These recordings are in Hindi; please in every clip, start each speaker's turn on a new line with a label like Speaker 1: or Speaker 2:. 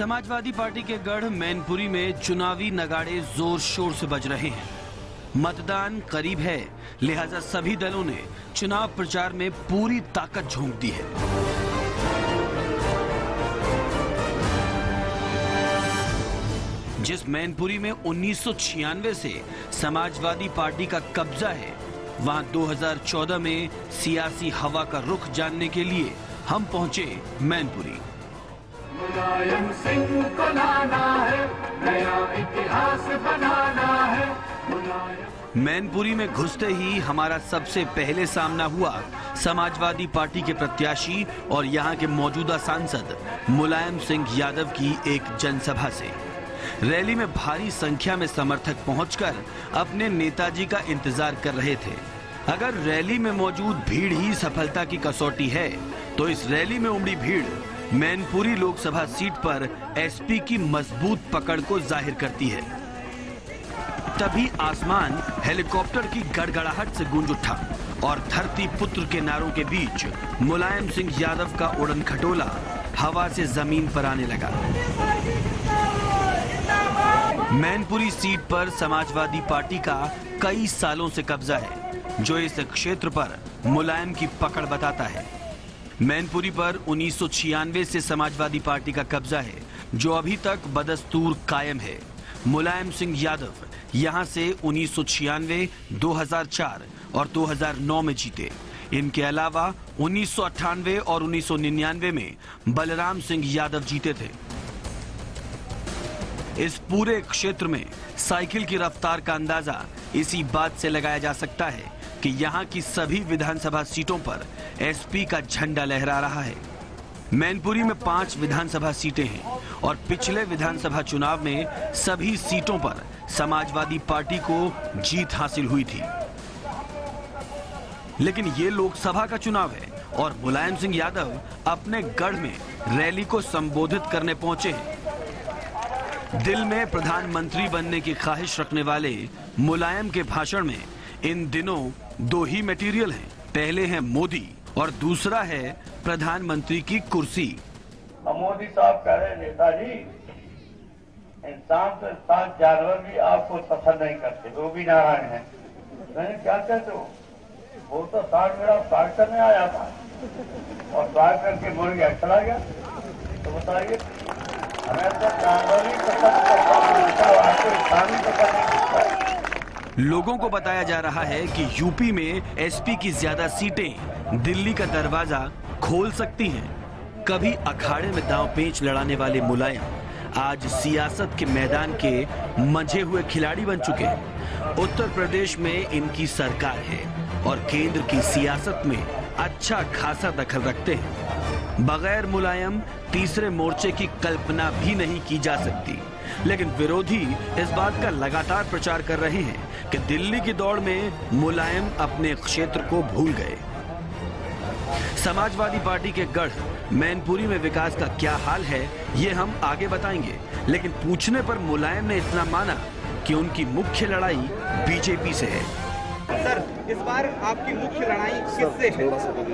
Speaker 1: समाजवादी पार्टी के गढ़ मैनपुरी में चुनावी नगाड़े जोर शोर से बज रहे हैं। मतदान करीब है, लिहाजा सभी दलों ने चुनाव प्रचार में पूरी ताकत झोंक दी है। जिस मैनपुरी में 1996 से समाजवादी पार्टी का कब्जा है, वहां 2014 में सियासी हवा का रुख जानने के लिए हम पहुंचे मैनपुरी।
Speaker 2: मुलायम सिंह को लाना है, नया इतिहास बनाना है।
Speaker 1: मैनपुरी में घुसते ही हमारा सबसे पहले सामना हुआ समाजवादी पार्टी के प्रत्याशी और यहां के मौजूदा सांसद मुलायम सिंह यादव की एक जनसभा से। रैली में भारी संख्या में समर्थक पहुंचकर अपने नेताजी का इंतजार कर रहे थे। अगर रैली में मौजूद भीड़ ही सफलता की कसौटी है, तो इस रैली में उमड़ी भीड़ मैनपुरी लोकसभा सीट पर एसपी की मजबूत पकड़ को जाहिर करती है। तभी आसमान हेलीकॉप्टर की गड़गड़ाहट से गूंज उठा और धरती पुत्र के नारों के बीच मुलायम सिंह यादव का उड़न खटोला हवा से जमीन पर आने लगा। मैनपुरी सीट पर समाजवादी पार्टी का कई सालों से कब्जा है, जो इस क्षेत्र पर मुलायम की पकड़ बताता है। मैनपुरी पर 1996 से समाजवादी पार्टी का कब्जा है, जो अभी तक बदस्तूर कायम है। मुलायम सिंह यादव यहां से 1996, 2004 और 2009 में जीते। इनके अलावा 1998 और 1999 में बलराम सिंह यादव जीते थे। इस पूरे क्षेत्र में साइकिल की रफ्तार का अंदाजा इसी बात से लगाया जा सकता है कि यहां की सभी विधानसभा सीटों पर एसपी का झंडा लहरा रहा है। मैनपुरी में 5 विधानसभा सीटें हैं और पिछले विधानसभा चुनाव में सभी सीटों पर समाजवादी पार्टी को जीत हासिल हुई थी। लेकिन ये लोकसभा का चुनाव है और मुलायम सिंह यादव अपने गढ़ में रैली को संबोधित करने पहुंचे हैं। दिल में प्रधानमंत्री बनने की ख्वाहिश रखने वाले मुलायम के भाषण में इन दिनों 2 ही मटेरियल हैं। पहले है मोदी और दूसरा है प्रधानमंत्री की कुर्सी।
Speaker 3: मोदी साहब कह रहे नेताजी, इंसान तो इंसान, जानवर भी आपको पसंद नहीं करते, वो भी नारायण है। मैंने क्या कहते हो? वो तो साठ मेरा स्वागत करने आया था और स्वागत करके मुड़ गया, चला गया। तो बताइए, हमें तो जानवर ही पसंद करता, आपको इंसान ही पसंद नहीं करता।
Speaker 1: लोगों को बताया जा रहा है कि यूपी में एसपी की ज्यादा सीटें दिल्ली का दरवाजा खोल सकती हैं। कभी अखाड़े में दांव पेंच लड़ाने वाले मुलायम आज सियासत के मैदान के मंझे हुए खिलाड़ी बन चुके हैं। उत्तर प्रदेश में इनकी सरकार है और केंद्र की सियासत में अच्छा खासा दखल रखते हैं। बगैर मुलायम तीसरे मोर्चे की कल्पना भी नहीं की जा सकती। लेकिन विरोधी इस बात का लगातार प्रचार कर रहे हैं कि दिल्ली की दौड़ में मुलायम अपने क्षेत्र को भूल गए। समाजवादी पार्टी के गढ़ मैनपुरी में विकास का क्या हाल है, ये हम आगे बताएंगे। लेकिन पूछने पर मुलायम ने इतना माना कि उनकी मुख्य लड़ाई बीजेपी से है।
Speaker 4: सर, इस बार आपकी मुख्य लड़ाई किससे है?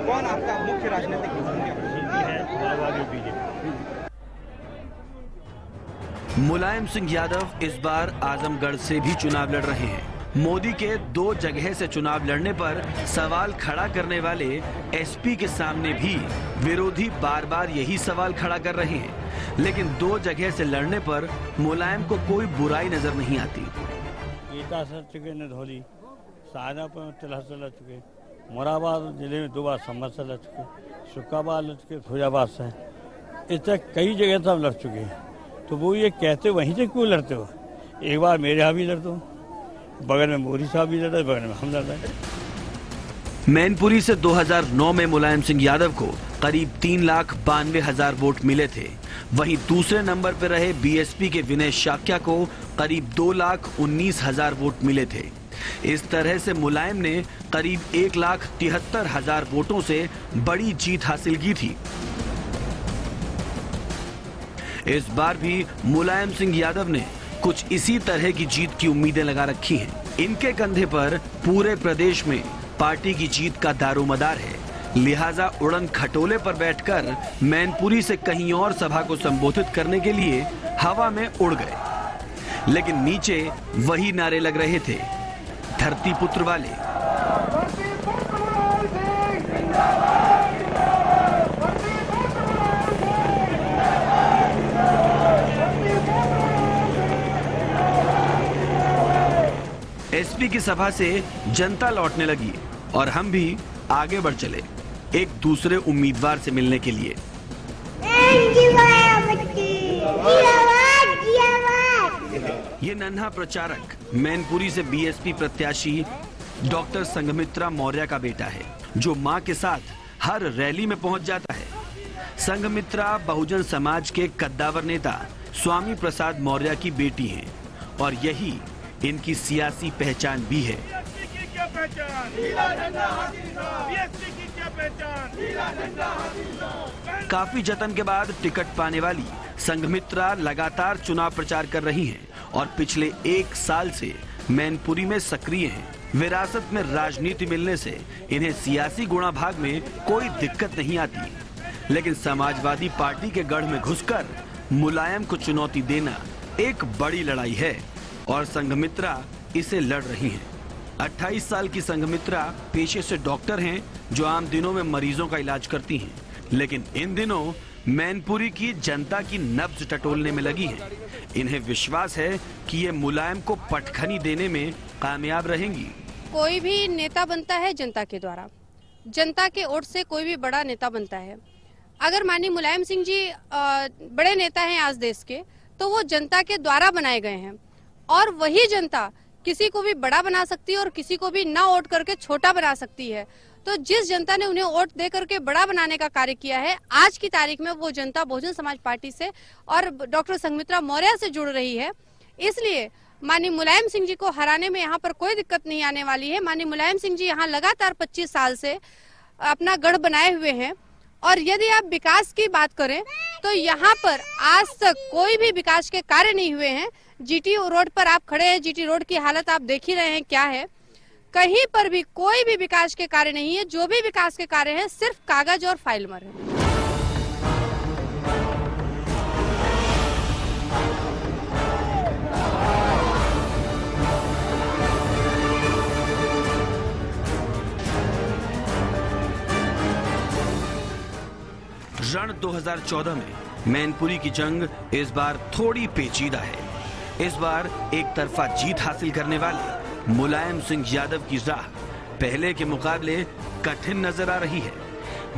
Speaker 4: कौन आपका मुख्य राजनीतिक
Speaker 1: मुलायम सिंह यादव इस बार आजमगढ़ से भी चुनाव लड़ रहे हैं। मोदी के 2 जगह से चुनाव लड़ने पर सवाल खड़ा करने वाले एसपी के सामने भी विरोधी बार बार यही सवाल खड़ा कर रहे हैं। लेकिन 2 जगह से लड़ने पर मुलायम को कोई बुराई नजर नहीं आती।
Speaker 5: ईटा से चुके नधौली, शाहजहाँपुर में तिलहस लड़ चुके, मोराबाद जिले में 2 बार संभल से लड़ चुके, शुक्काबाद लड़ चुके, फैजाबाद से, इससे कई जगह से हम लड़ चुके हैं। तो वो ये कहते वहीं से क्यों लड़ते हो? एक बार मेरे यहाँ भी लड़ते हो, बगल में मोदी साहब भी लड़े, बगल में हम लड़ रहे।
Speaker 1: मैनपुरी से 2009 में मुलायम सिंह यादव को करीब 3,92,000 वोट मिले थे। वहीं दूसरे नंबर पर रहे बीएसपी के विनय शाक्या को करीब 2,19,000 वोट मिले थे। इस तरह से मुलायम ने करीब 1,73,000 वोटों से बड़ी जीत हासिल की थी। इस बार भी मुलायम सिंह यादव ने कुछ इसी तरह की जीत की उम्मीदें लगा रखी हैं। इनके कंधे पर पूरे प्रदेश में पार्टी की जीत का दारोमदार है, लिहाजा उड़न खटोले पर बैठकर मैनपुरी से कहीं और सभा को संबोधित करने के लिए हवा में उड़ गए। लेकिन नीचे वही नारे लग रहे थे, धरती पुत्र वाले। एसपी की सभा से जनता लौटने लगी और हम भी आगे बढ़ चले एक दूसरे उम्मीदवार से मिलने के लिए। ये नन्हा प्रचारक मैनपुरी से बीएसपी प्रत्याशी डॉक्टर संघमित्रा मौर्य का बेटा है, जो मां के साथ हर रैली में पहुंच जाता है। संघमित्रा बहुजन समाज के कद्दावर नेता स्वामी प्रसाद मौर्य की बेटी हैं और यही इनकी सियासी पहचान भी है। काफी जतन के बाद टिकट पाने वाली संघमित्रा लगातार चुनाव प्रचार कर रही हैं और पिछले 1 साल से मैनपुरी में सक्रिय हैं। विरासत में राजनीति मिलने से इन्हें सियासी गुणाभाग में कोई दिक्कत नहीं आती, लेकिन समाजवादी पार्टी के गढ़ में घुसकर मुलायम को चुनौती देना एक बड़ी लड़ाई है और संघमित्रा इसे लड़ रही हैं। 28 साल की संघमित्रा पेशे से डॉक्टर हैं, जो आम दिनों में मरीजों का इलाज करती हैं, लेकिन इन दिनों मैनपुरी की जनता की नब्ज टटोलने में लगी हैं। इन्हें विश्वास है कि ये मुलायम को पटखनी देने में कामयाब रहेंगी।
Speaker 6: कोई भी नेता बनता है जनता के द्वारा, जनता के वोट से कोई भी बड़ा नेता बनता है। अगर माननीय मुलायम सिंह जी बड़े नेता हैं आज देश के, तो वो जनता के द्वारा बनाए गए हैं और वही जनता किसी को भी बड़ा बना सकती है और किसी को भी ना वोट करके छोटा बना सकती है। तो जिस जनता ने उन्हें वोट दे करके बड़ा बनाने का कार्य किया है, आज की तारीख में वो जनता बहुजन समाज पार्टी से और डॉक्टर संघमित्रा मौर्य से जुड़ रही है। इसलिए माननीय मुलायम सिंह जी को हराने में यहाँ पर कोई दिक्कत नहीं आने वाली है। माननीय मुलायम सिंह जी यहाँ लगातार 25 साल से अपना गढ़ बनाए हुए हैं और यदि आप विकास की बात करें तो यहाँ पर आज तक कोई भी विकास के कार्य नहीं हुए हैं। जीटी रोड पर आप खड़े हैं, जीटी रोड की हालत आप देख ही रहे हैं क्या है। कहीं पर भी कोई भी विकास के कार्य नहीं है। जो भी विकास के कार्य हैं सिर्फ कागज और फाइल पर है।
Speaker 1: रण 2014 में मैनपुरी की जंग इस बार थोड़ी पेचीदा है। इस बार एक तरफा जीत हासिल करने वाले मुलायम सिंह यादव की राह पहले के मुकाबले कठिन नजर आ रही है।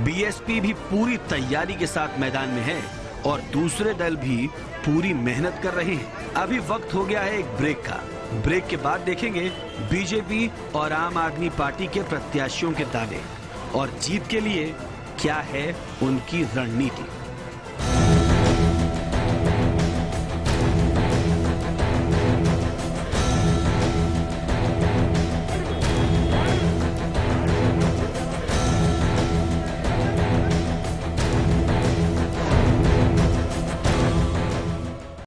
Speaker 1: बीएसपी भी पूरी तैयारी के साथ मैदान में है और दूसरे दल भी पूरी मेहनत कर रहे हैं। अभी वक्त हो गया है एक ब्रेक का। ब्रेक के बाद देखेंगे बीजेपी और आम आदमी पार्टी के प्रत्याशियों के दावे और जीत के लिए क्या है उनकी रणनीति।